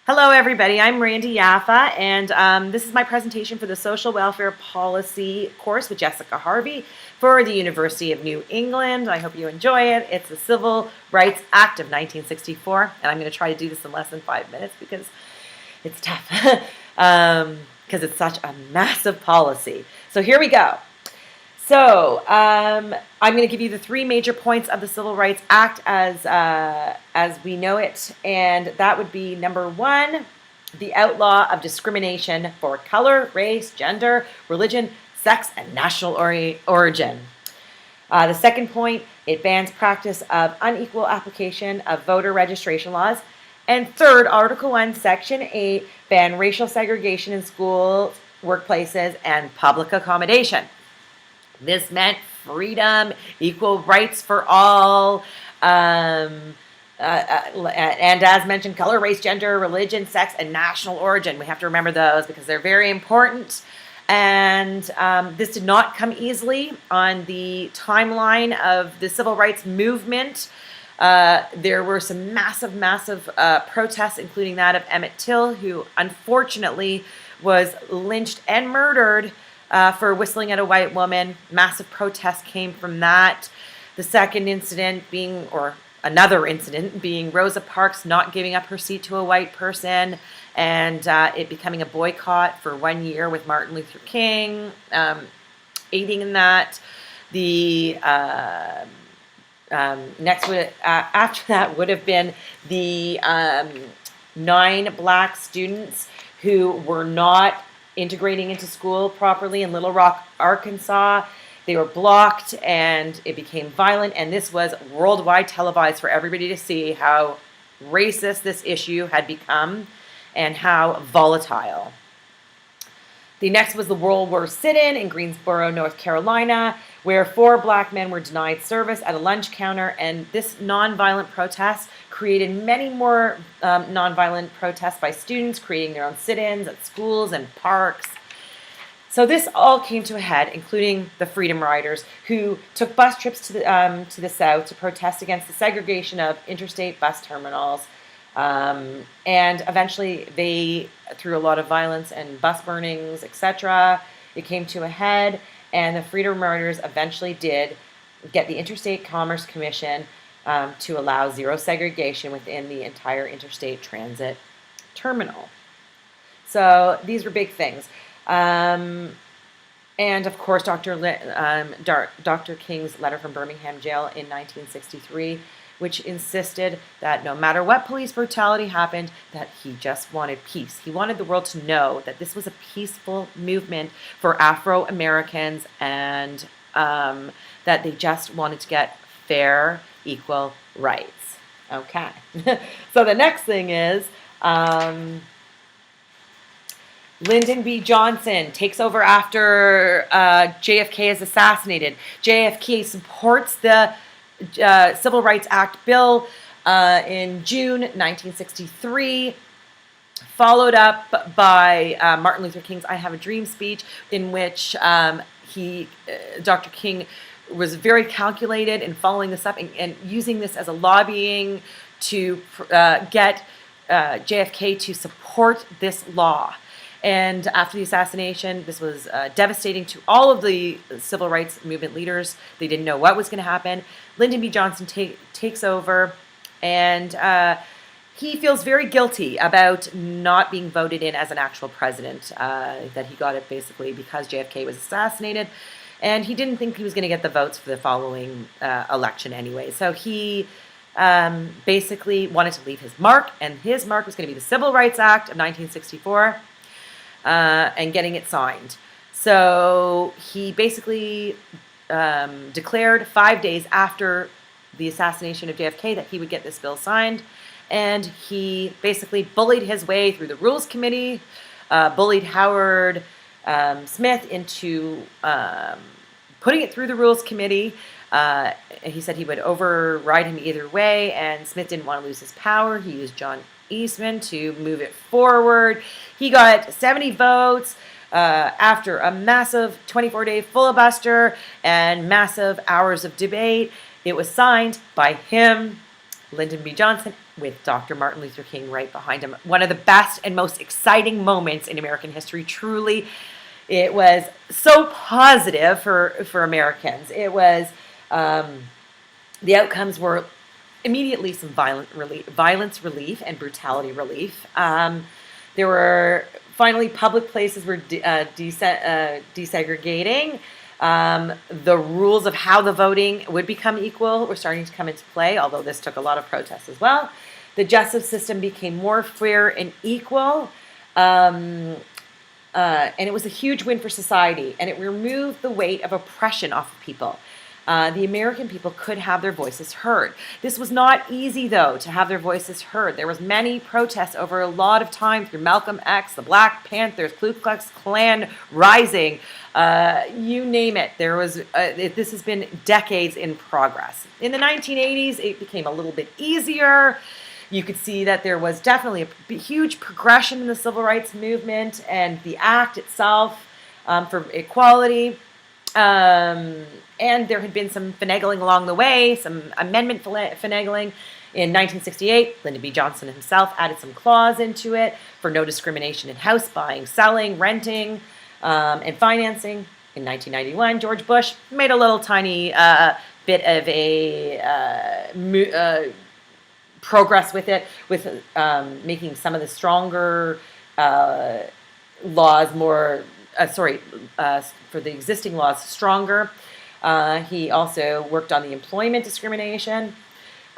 Hello, everybody. I'm Randy Yaffa, and this is my presentation for the Social Welfare Policy course with Jessica Harvey for the University of New England. I hope you enjoy it. It's the Civil Rights Act of 1964, and I'm going to try to do this in less than 5 minutes because it's tough, because it's such a massive policy. So here we go. So I'm going to give you the three major points of the Civil Rights Act as we know it, and that would be number one, the outlaw of discrimination for color, race, gender, religion, sex, and national origin. The second point, it bans practice of unequal application of voter registration laws. And third, Article 1, Section 8, ban racial segregation in schools, workplaces, and public accommodation. This meant freedom, equal rights for all, and as mentioned, color, race, gender, religion, sex, and national origin. We have to remember those because they're very important. And this did not come easily on the timeline of the civil rights movement. There were some massive protests, including that of Emmett Till, who unfortunately was lynched and murdered for whistling at a white woman. Massive protests came from that. The second incident being, or another incident being, Rosa Parks not giving up her seat to a white person, and it becoming a boycott for 1 year with Martin Luther King aiding in that. The next would after that would have been the 9 black students who were not integrating into school properly in Little Rock, Arkansas. They were blocked and it became violent, and this was worldwide televised for everybody to see how racist this issue had become and how volatile. The next was the World War sit-in in Greensboro, North Carolina, where 4 black men were denied service at a lunch counter, and this nonviolent protest created many more nonviolent protests by students, creating their own sit-ins at schools and parks. So this all came to a head, including the Freedom Riders, who took bus trips to the South to protest against the segregation of interstate bus terminals. And eventually they, through a lot of violence and bus burnings, etc., it came to a head, and the Freedom Riders eventually did get the Interstate Commerce Commission to allow zero segregation within the entire interstate transit terminal. So these were big things. And of course, Dr. King's letter from Birmingham jail in 1963, which insisted that no matter what police brutality happened, that he just wanted peace. He wanted the world to know that this was a peaceful movement for Afro-Americans, and that they just wanted to get fair, equal rights. Okay. So the next thing is Lyndon B. Johnson takes over after JFK is assassinated. JFK supports the Civil Rights Act bill in June 1963, followed up by Martin Luther King's I Have a Dream speech, in which Dr. King was very calculated in following this up and using this as a lobbying to get JFK to support this law. And after the assassination, this was devastating to all of the civil rights movement leaders. They didn't know what was going to happen. Lyndon B. Johnson takes over, and he feels very guilty about not being voted in as an actual president, that he got it basically because JFK was assassinated, and he didn't think he was going to get the votes for the following election anyway. So he basically wanted to leave his mark, and his mark was going to be the Civil Rights Act of 1964. And getting it signed. So he basically declared 5 days after the assassination of JFK that he would get this bill signed, and he basically bullied his way through the Rules Committee, bullied Howard Smith into putting it through the Rules Committee. He said he would override him either way, and Smith didn't want to lose his power. He used John Eastman to move it forward. He got 70 votes after a massive 24-day filibuster and massive hours of debate. It was signed by him, Lyndon B. Johnson, with Dr. Martin Luther King right behind him. One of the best and most exciting moments in American history, truly. It was so positive for Americans. It was, the outcomes were immediately some violence relief and brutality relief. There were finally public places were desegregating. The rules of how the voting would become equal were starting to come into play, although this took a lot of protests as well. The justice system became more fair and equal. And it was a huge win for society, and it removed the weight of oppression off of people. The American people could have their voices heard. This was not easy, though, to have their voices heard. There was many protests over a lot of time through Malcolm X, the Black Panthers, Ku Klux Klan rising, you name it. This has been decades in progress. In the 1980s, it became a little bit easier. You could see that there was definitely a huge progression in the civil rights movement and the act itself for equality. And there had been some finagling along the way, some amendment finagling. In 1968, Lyndon B. Johnson himself added some clause into it for no discrimination in house buying, selling, renting, and financing. In 1991, George Bush made a little tiny bit of a progress with it, with making some of the stronger laws more, for the existing laws stronger. He also worked on the employment discrimination.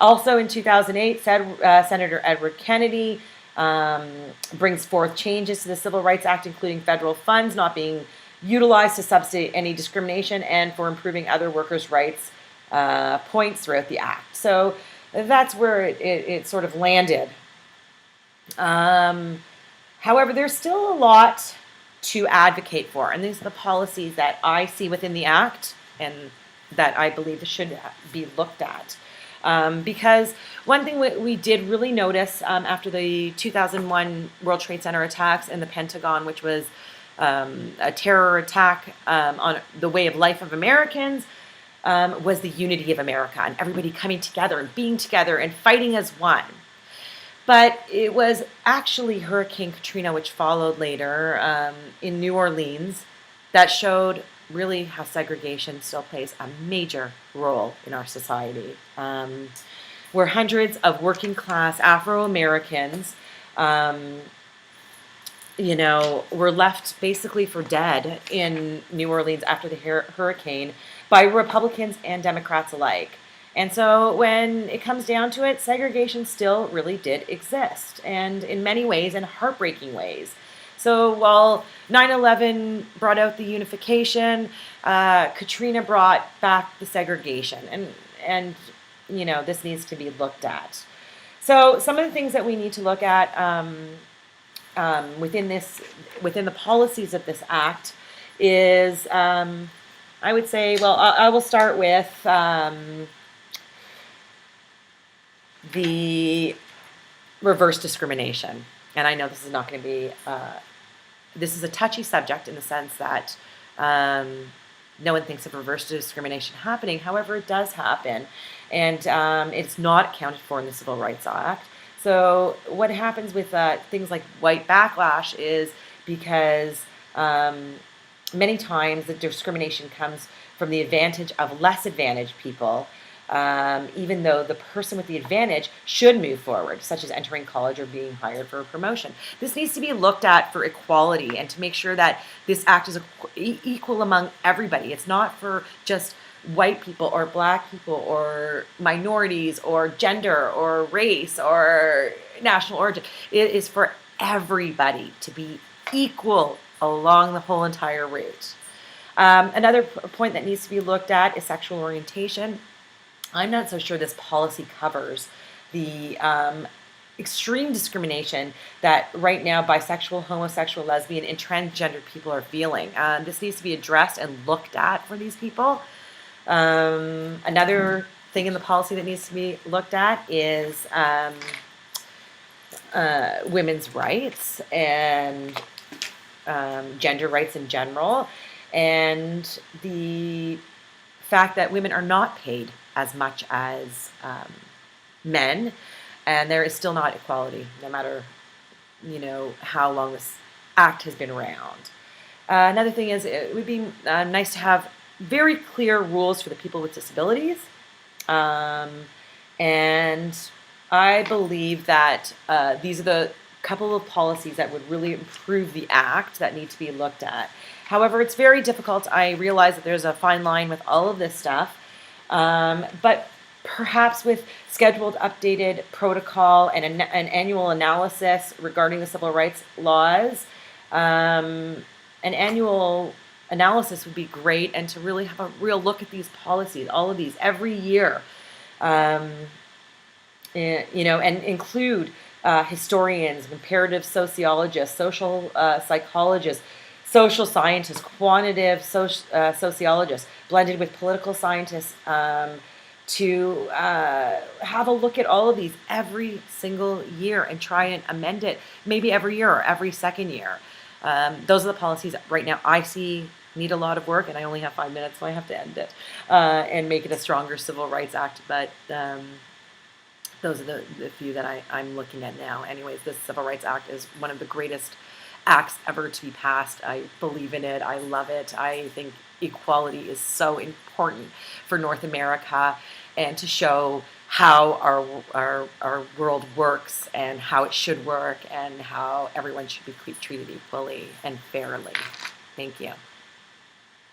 Also in 2008, Senator Edward Kennedy brings forth changes to the Civil Rights Act, including federal funds not being utilized to subsidize any discrimination and for improving other workers' rights points throughout the act. So that's where it sort of landed. However, there's still a lot to advocate for, and these are the policies that I see within the act and that I believe should be looked at. Because one thing we did really notice after the 2001 World Trade Center attacks and the Pentagon, which was a terror attack on the way of life of Americans, was the unity of America and everybody coming together and being together and fighting as one. But it was actually Hurricane Katrina, which followed later in New Orleans, that showed really how segregation still plays a major role in our society. Where hundreds of working class Afro-Americans, were left basically for dead in New Orleans after the hurricane by Republicans and Democrats alike. And so when it comes down to it, segregation still really did exist, and in many ways, in heartbreaking ways. So while 9/11 brought out the unification, Katrina brought back the segregation, and this needs to be looked at. So some of the things that we need to look at within the policies of this act is, I would say, well, I will start with the reverse discrimination. And I know this is not going to be, this is a touchy subject in the sense that no one thinks of reverse discrimination happening. However, it does happen. And it's not accounted for in the Civil Rights Act. So what happens with things like white backlash is because many times the discrimination comes from the advantage of less advantaged people, even though the person with the advantage should move forward, such as entering college or being hired for a promotion. This needs to be looked at for equality and to make sure that this act is equal among everybody. It's not for just white people or black people or minorities or gender or race or national origin. It is for everybody to be equal along the whole entire route. Another point that needs to be looked at is sexual orientation. I'm not so sure this policy covers the extreme discrimination that right now bisexual, homosexual, lesbian, and transgender people are feeling. This needs to be addressed and looked at for these people. Another thing in the policy that needs to be looked at is women's rights and gender rights in general, and the fact that women are not paid as much as men, and there is still not equality, no matter how long this act has been around. Another thing is it would be nice to have very clear rules for the people with disabilities. And I believe that these are the couple of policies that would really improve the act that need to be looked at. However, it's very difficult. I realize that there's a fine line with all of this stuff, but perhaps with scheduled updated protocol and an annual analysis regarding the civil rights laws, an annual analysis would be great, and to really have a real look at these policies, all of these, every year. And include historians, comparative sociologists, social psychologists, social scientists, quantitative sociologists, blended with political scientists, to have a look at all of these every single year and try and amend it, maybe every year or every second year. Those are the policies right now I see need a lot of work, and I only have 5 minutes, so I have to end it and make it a stronger Civil Rights Act. But those are the few that I'm looking at now. Anyways, this Civil Rights Act is one of the greatest acts ever to be passed. I believe in it. I love it. I think equality is so important for North America, and to show how our world works and how it should work and how everyone should be treated equally and fairly. Thank you.